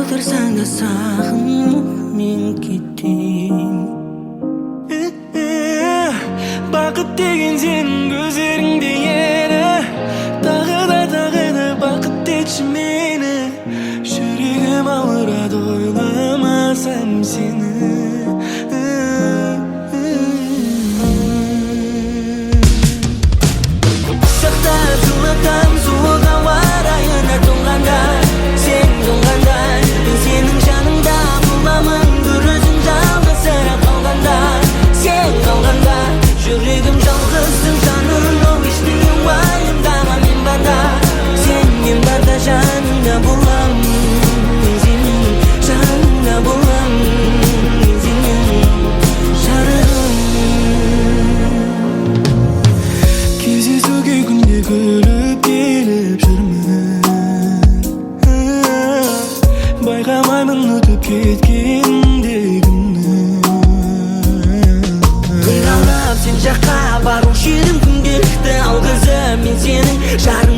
Тағдырсаң да сағынып мен кетем. Бақыт деген сенің көздеріңде еді. Тағы да бақыт етші мені. Жүрегім ауырады ойламасам сені. Құшақтап жылатам суық ауа райына тоңғанда. Сен тоңғанда мен сенің жаныңда боламын. бір өзің жалғызсырап қалғанда. Сен қалғанда жүрегім жалғызсың жаным. Ол ештеңе уайымдама мен барда. Сен барда жаныңда боламын. Мен сенің жаныңда боламын. Мен сенің жарығым. Кездесуге күнде күліп келіп жүрмін. Байқамаймын өтіп кеткендегімді. Күн қалап сен жаққа барушы едім күнделікті алғызып мен сенің жарығым.